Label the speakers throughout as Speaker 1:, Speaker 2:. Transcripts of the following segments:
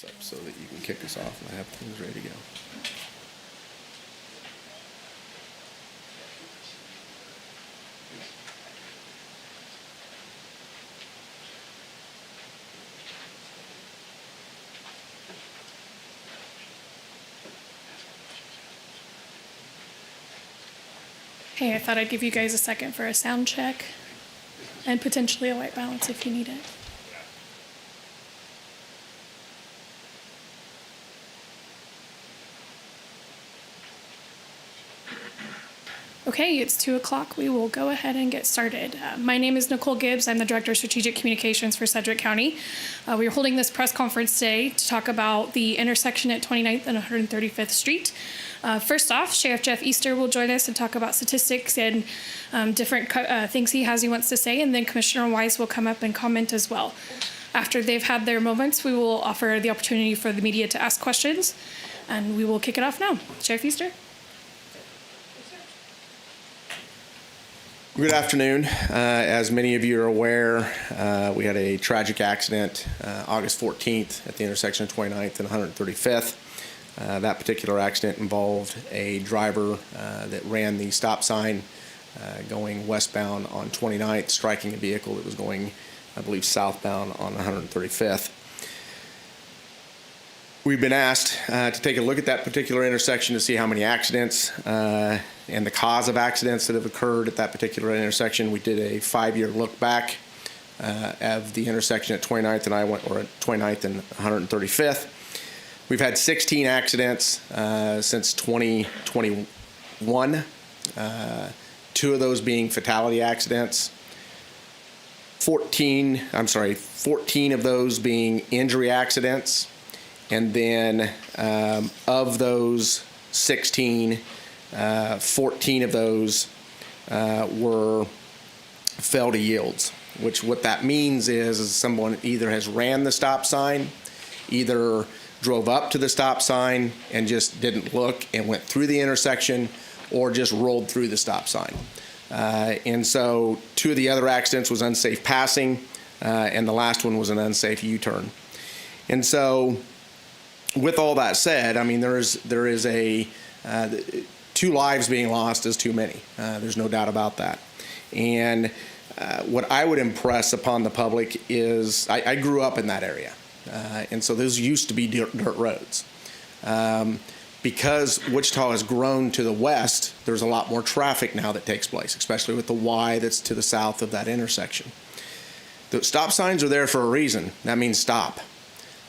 Speaker 1: up so that you can kick us off and I have things ready to go.
Speaker 2: Hey, I thought I'd give you guys a second for a sound check and potentially a white balance if you need it. Okay, it's 2 o'clock. We will go ahead and get started. My name is Nicole Gibbs. I'm the Director of Strategic Communications for Sedgwick County. We are holding this press conference today to talk about the intersection at 29th and 135th Street. First off, Sheriff Jeff Easter will join us and talk about statistics and different things he wants to say, and then Commissioner Wise will come up and comment as well. After they've had their moments, we will offer the opportunity for the media to ask questions, and we will kick it off now. Sheriff Easter?
Speaker 1: Good afternoon. As many of you are aware, we had a tragic accident August 14th at the intersection of 29th and 135th. That particular accident involved a driver that ran the stop sign going westbound on 29th, striking a vehicle that was going, I believe, southbound on 135th. We've been asked to take a look at that particular intersection to see how many accidents and the cause of accidents that have occurred at that particular intersection. We did a 5-year look back of the intersection at 29th and 29th and 135th. We've had 16 accidents since 2021, 2 of those being fatality accidents, 14 of those being injury accidents, and then of those 16, 14 of those were failed to yields, which what that means is someone either has ran the stop sign, either drove up to the stop sign and just didn't look and went through the intersection, or just rolled through the stop sign. And so 2 of the other accidents was unsafe passing, and the last one was an unsafe U-turn. And so with all that said, I mean, there is 2 lives being lost is too many. There's no doubt about that. And what I would impress upon the public is I grew up in that area. And so those used to be dirt roads. Because Wichita has grown to the west, there's a lot more traffic now that takes place, especially with the Y that's to the south of that intersection. The stop signs are there for a reason. That means stop.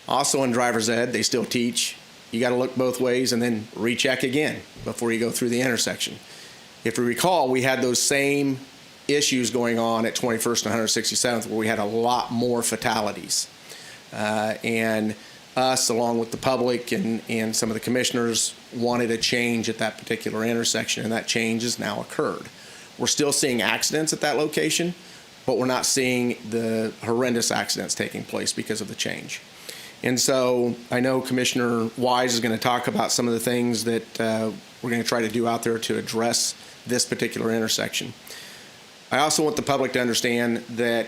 Speaker 1: Also in driver's ed, they still teach you got to look both ways and then recheck again before you go through the intersection. If you recall, we had those same issues going on at 21st and 167th where we had a lot more fatalities. And us, along with the public and some of the commissioners, wanted a change at that particular intersection, and that change has now occurred. We're still seeing accidents at that location, but we're not seeing the horrendous accidents taking place because of the change. And so I know Commissioner Wise is going to talk about some of the things that we're going to try to do out there to address this particular intersection. I also want the public to understand that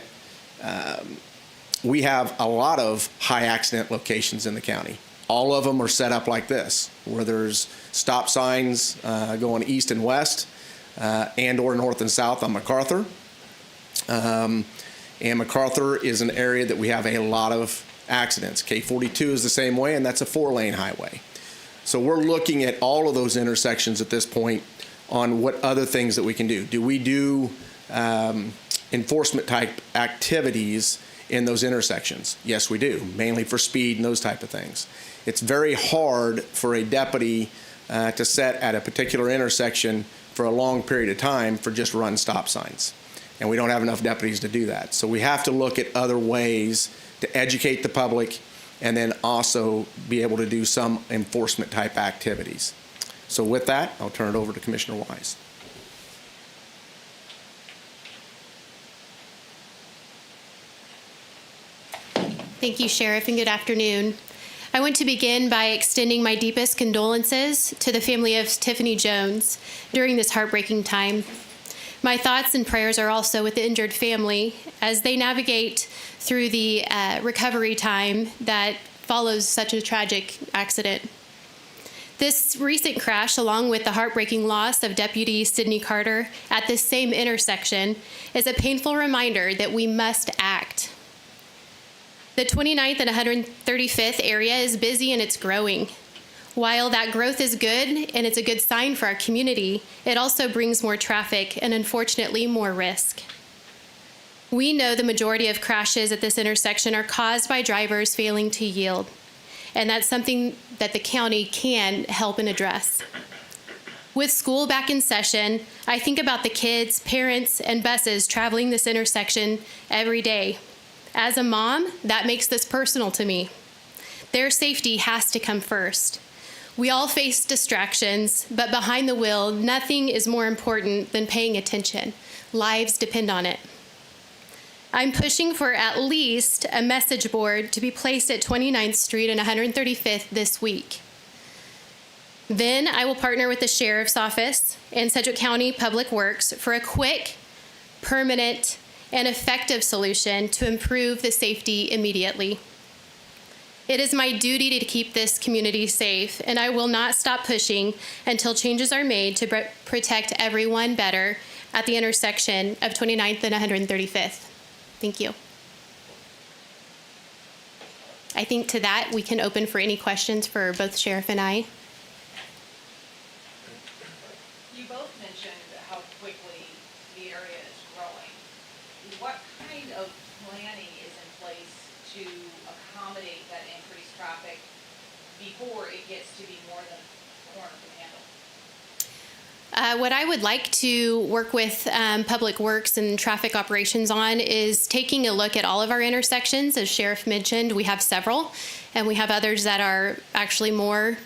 Speaker 1: we have a lot of high accident locations in the county. All of them are set up like this, where there's stop signs going east and west and or north and south on MacArthur. And MacArthur is an area that we have a lot of accidents. K42 is the same way, and that's a 4-lane highway. So we're looking at all of those intersections at this point on what other things that we can do. Do we do enforcement type activities in those intersections? Yes, we do, mainly for speed and those type of things. It's very hard for a deputy to set at a particular intersection for a long period of time for just run stop signs. And we don't have enough deputies to do that. So we have to look at other ways to educate the public and then also be able to do some enforcement type activities. So with that, I'll turn it over to Commissioner Wise.
Speaker 3: Thank you, Sheriff, and good afternoon. I want to begin by extending my deepest condolences to the family of Tiffany Jones during this heartbreaking time. My thoughts and prayers are also with the injured family as they navigate through the recovery time that follows such a tragic accident. This recent crash, along with the heartbreaking loss of Deputy Sidney Carter at this same intersection, is a painful reminder that we must act. The 29th and 135th area is busy and it's growing. While that growth is good and it's a good sign for our community, it also brings more traffic and unfortunately more risk. We know the majority of crashes at this intersection are caused by drivers failing to yield, and that's something that the county can help and address. With school back in session, I think about the kids, parents, and buses traveling this intersection every day. As a mom, that makes this personal to me. Their safety has to come first. We all face distractions, but behind the wheel, nothing is more important than paying attention. Lives depend on it. I'm pushing for at least a message board to be placed at 29th Street and 135th this week. Then I will partner with the Sheriff's Office and Sedgwick County Public Works for a quick, permanent, and effective solution to improve the safety immediately. It is my duty to keep this community safe, and I will not stop pushing until changes are made to protect everyone better at the intersection of 29th and 135th. Thank you. I think to that, we can open for any questions for both Sheriff and I.
Speaker 4: You both mentioned how quickly the area is growing. What kind of planning is in place to accommodate that increased traffic before it gets to be more than a corner can handle?
Speaker 3: What I would like to work with Public Works and traffic operations on is taking a look at all of our intersections. As Sheriff mentioned, we have several, and we have others that are actually more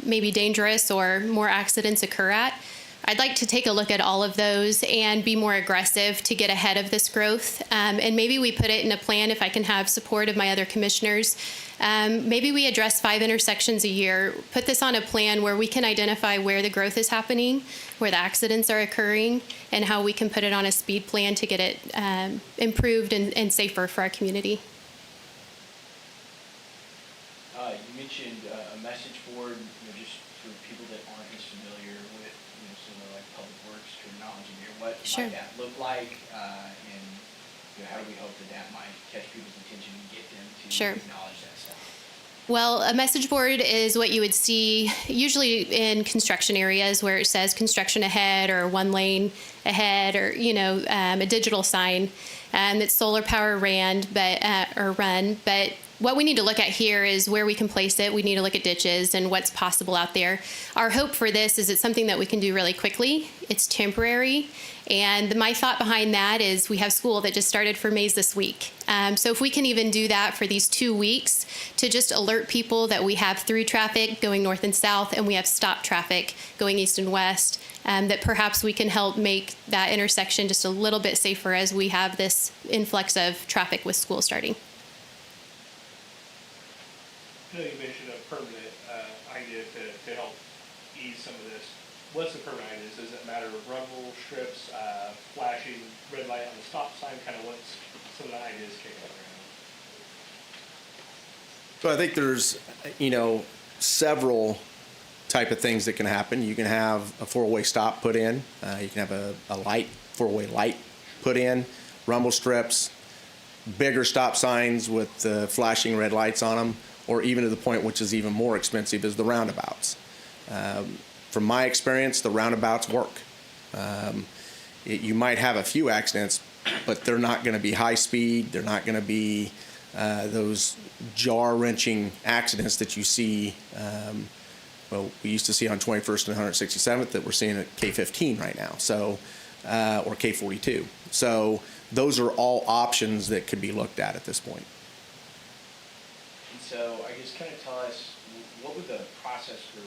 Speaker 3: maybe dangerous or more accidents occur at. I'd like to take a look at all of those and be more aggressive to get ahead of this growth. And maybe we put it in a plan if I can have support of my other commissioners. Maybe we address 5 intersections a year, put this on a plan where we can identify where the growth is happening, where the accidents are occurring, and how we can put it on a speed plan to get it improved and safer for our community.
Speaker 5: You mentioned a message board, just for people that aren't as familiar with, some of like Public Works terminology here. What
Speaker 3: Sure.
Speaker 5: might that look like, and how do we hope that might catch people's attention and get them to
Speaker 3: Sure.
Speaker 5: acknowledge that stuff?
Speaker 3: Well, a message board is what you would see usually in construction areas where it says construction ahead or 1 lane ahead, or a digital sign that's solar power run. But what we need to look at here is where we can place it. We need to look at ditches and what's possible out there. Our hope for this is it's something that we can do really quickly. It's temporary. And my thought behind that is we have school that just started for Mays this week. So if we can even do that for these 2 weeks to just alert people that we have through traffic going north and south, and we have stop traffic going east and west, that perhaps we can help make that intersection just a little bit safer as we have this influx of traffic with school starting.
Speaker 6: I know you mentioned a permanent idea to help ease some of this. What's the permanent idea? Does it matter of rumble strips, flashing red light on the stop sign? Kind of what's some of the ideas kicking around?
Speaker 1: So I think there's, several type of things that can happen. You can have a 4-way stop put in. You can have a 4-way light put in, rumble strips, bigger stop signs with flashing red lights on them, or even to the point which is even more expensive is the roundabouts. From my experience, the roundabouts work. You might have a few accidents, but they're not going to be high speed. They're not going to be those jaw-wrenching accidents that you see. We used to see on 21st and 167th that we're seeing at K15 right now, or K42. So those are all options that could be looked at this point.
Speaker 5: And so I guess kind of tell us, what would the process for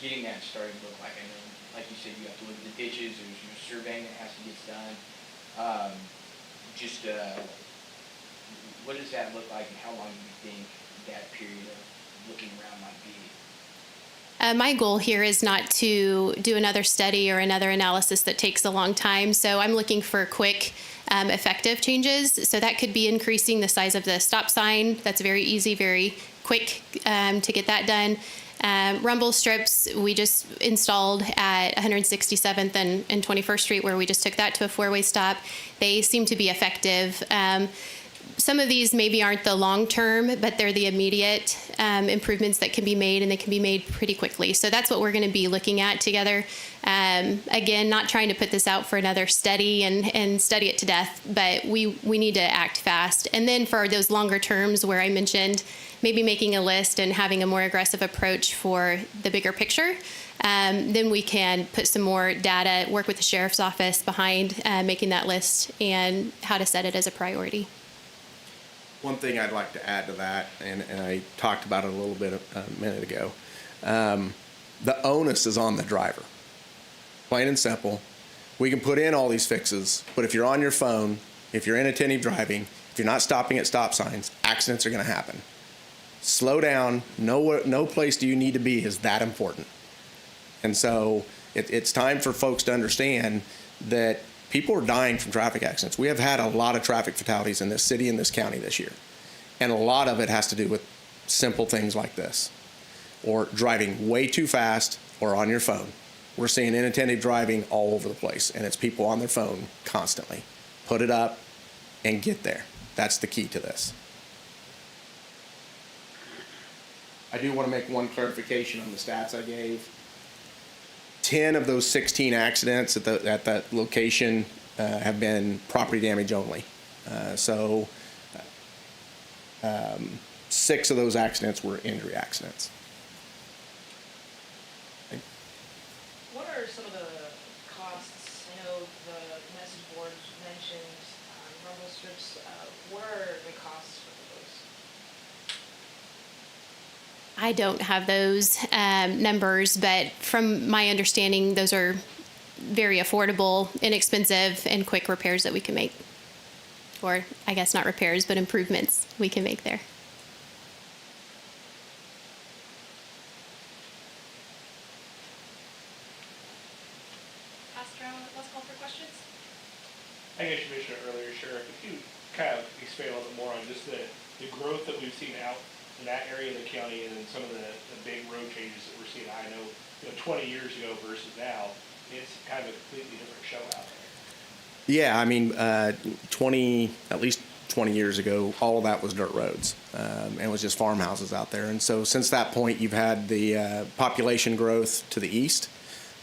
Speaker 5: getting that started look like? I know, like you said, you have to look at the ditches, there's your surveying that has to get done. What does that look like, and how long do you think that period of looking around might be?
Speaker 3: My goal here is not to do another study or another analysis that takes a long time. So I'm looking for quick, effective changes. So that could be increasing the size of the stop sign. That's very easy, very quick to get that done. Rumble strips we just installed at 167th and 21st Street, where we just took that to a four-way stop. They seem to be effective. Some of these maybe aren't the long-term, but they're the immediate improvements that can be made, and they can be made pretty quickly. So that's what we're going to be looking at together. Again, not trying to put this out for another study and study it to death, but we need to act fast. And then for those longer terms where I mentioned maybe making a list and having a more aggressive approach for the bigger picture, then we can put some more data, work with the sheriff's office behind making that list and how to set it as a priority.
Speaker 1: One thing I'd like to add to that, and I talked about it a little bit a minute ago, the onus is on the driver. Plain and simple. We can put in all these fixes, but if you're on your phone, if you're inattentive driving, if you're not stopping at stop signs, accidents are going to happen. Slow down. No place do you need to be is that important. And so it's time for folks to understand that people are dying from traffic accidents. We have had a lot of traffic fatalities in this city and this county this year. And a lot of it has to do with simple things like this, or driving way too fast or on your phone. We're seeing inattentive driving all over the place, and it's people on their phone constantly. Put it up and get there. That's the key to this. I do want to make one clarification on the stats I gave. 10 of those 16 accidents at that location have been property damage only. So 6 of those accidents were injury accidents.
Speaker 4: What are some of the costs? I know the message boards mentioned rumble strips. What are the costs for those?
Speaker 3: I don't have those numbers, but from my understanding, those are very affordable, inexpensive, and quick repairs that we can make. Or I guess not repairs, but improvements we can make there.
Speaker 2: Pass it around. Let's call for questions.
Speaker 6: I guess you mentioned it earlier, Sheriff, if you kind of expand a little bit more on just the growth that we've seen out in that area of the county, and then some of the big road changes that we're seeing. I know, 20 years ago versus now, it's kind of a completely different show out there.
Speaker 1: Yeah, I mean, at least 20 years ago, all of that was dirt roads, and it was just farmhouses out there. And so since that point, you've had the population growth to the east,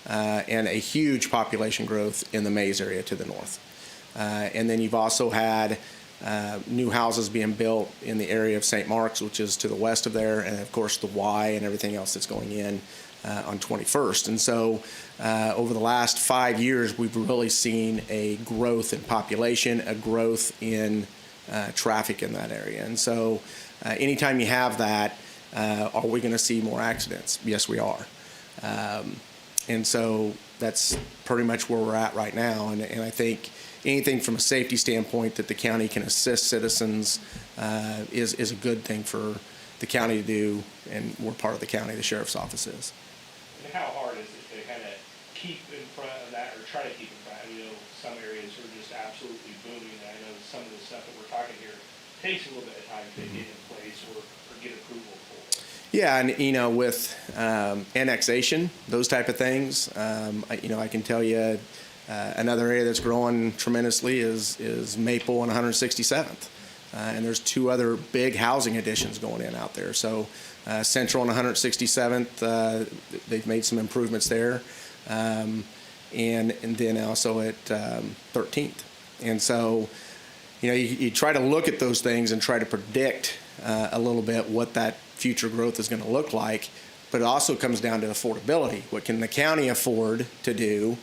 Speaker 1: and a huge population growth in the Mays area to the north. And then you've also had new houses being built in the area of St. Mark's, which is to the west of there, and of course the Y and everything else that's going in on 21st. And so over the last 5 years, we've really seen a growth in population, a growth in traffic in that area. And so anytime you have that, are we going to see more accidents? Yes, we are. And so that's pretty much where we're at right now. And I think anything from a safety standpoint that the county can assist citizens is a good thing for the county to do, and we're part of the county, the sheriff's office is.
Speaker 6: And how hard is it to kind of keep in front of that, or try to keep in front? Some areas are just absolutely booming. I know some of the stuff that we're talking here takes a little bit of time to get in place or get approval for. Yeah,
Speaker 1: and with annexation, those type of things, I can tell you another area that's growing tremendously is Maple and 167th. And there's 2 other big housing additions going in out there. So Central and 167th, they've made some improvements there. And then also at 13th. And so, you try to look at those things and try to predict a little bit what that future growth is going to look like. But it also comes down to affordability. What can the county afford to do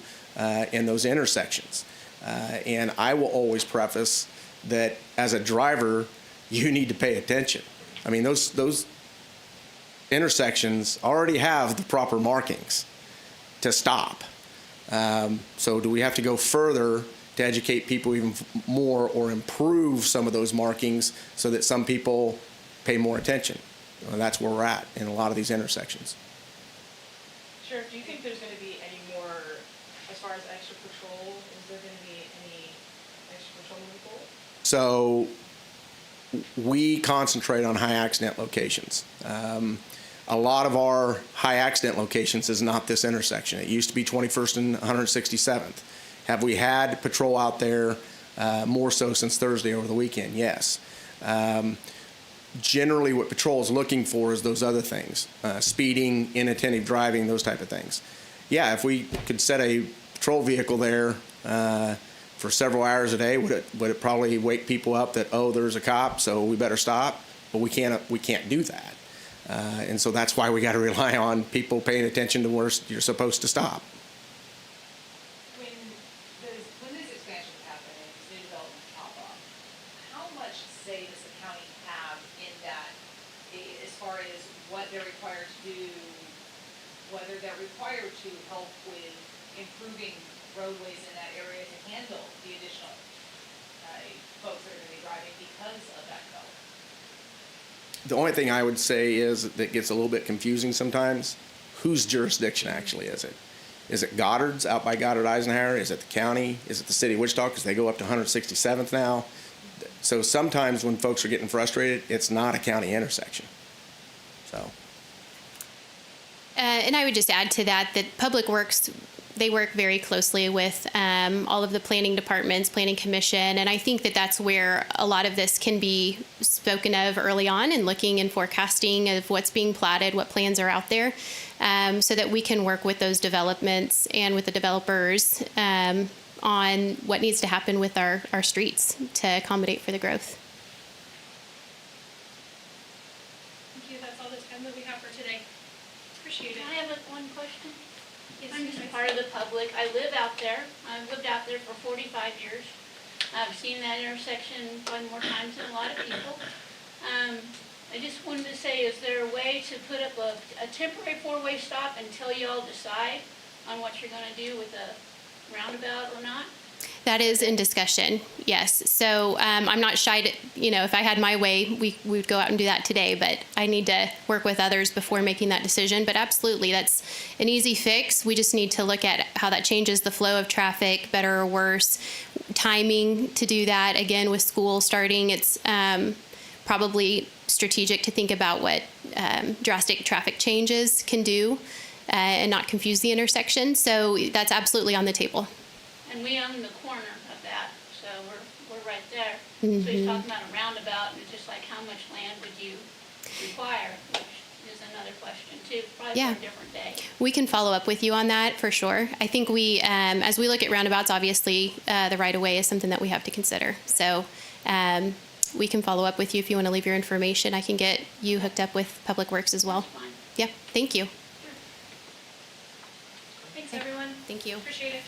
Speaker 1: in those intersections? And I will always preface that as a driver, you need to pay attention. I mean, those intersections already have the proper markings to stop. So do we have to go further to educate people even more, or improve some of those markings so that some people pay more attention? Well, that's where we're at in a lot of these intersections.
Speaker 4: Sheriff, do you think there's going to be any more, as far as extra patrol, is there going to be any extra patrol moving forward?
Speaker 1: So we concentrate on high accident locations. A lot of our high accident locations is not this intersection. It used to be 21st and 167th. Have we had patrol out there more so since Thursday over the weekend? Yes. Generally what patrol is looking for is those other things, speeding, inattentive driving, those type of things. Yeah, if we could set a patrol vehicle there for several hours a day, would it probably wake people up that, oh, there's a cop, so we better stop? But we can't do that. And so that's why we got to rely on people paying attention to where you're supposed to stop.
Speaker 4: When this expansion happen and these new developments pop up, how much say does the county have in that, as far as what they're required to do, whether they're required to help with improving roadways in that area to handle the additional folks that are going to be driving because of that development?
Speaker 1: The only thing I would say is that gets a little bit confusing sometimes. Whose jurisdiction actually is it? Is it Goddard's out by Goddard Eisenhower? Is it the county? Is it the city of Wichita? Because they go up to 167th now. So sometimes when folks are getting frustrated, it's not a county intersection. So.
Speaker 3: And I would just add to that Public Works, they work very closely with all of the planning departments, planning commission, and I think that's where a lot of this can be spoken of early on and looking and forecasting of what's being platted, what plans are out there, so that we can work with those developments and with the developers on what needs to happen with our streets to accommodate for the growth.
Speaker 2: Thank you. That's all the time that we have for today. Appreciate it.
Speaker 7: Can I have one question? I'm just a part of the public. I live out there. I've lived out there for 45 years. I've seen that intersection one more times than a lot of people. I just wanted to say, is there a way to put up a temporary four-way stop until you all decide on what you're going to do with the roundabout or not?
Speaker 3: That is in discussion, yes. So I'm not shy to, if I had my way, we would go out and do that today, but I need to work with others before making that decision. But absolutely, that's an easy fix. We just need to look at how that changes the flow of traffic, better or worse, timing to do that. Again, with school starting, it's probably strategic to think about what drastic traffic changes can do and not confuse the intersection. So that's absolutely on the table.
Speaker 7: And we own the corner of that, so we're right there. Mm-hmm. So he's talking about a roundabout, and it's just like, how much land would you require, which is another question too, probably for a different day.
Speaker 3: We can follow up with you on that for sure. I think we, as we look at roundabouts, obviously the right-of-way is something that we have to consider. So we can follow up with you if you want to leave your information. I can get you hooked up with Public Works as well.
Speaker 7: That's fine.
Speaker 3: Yeah, thank you.
Speaker 2: Thanks, everyone.
Speaker 3: Thank you.
Speaker 2: Appreciate it.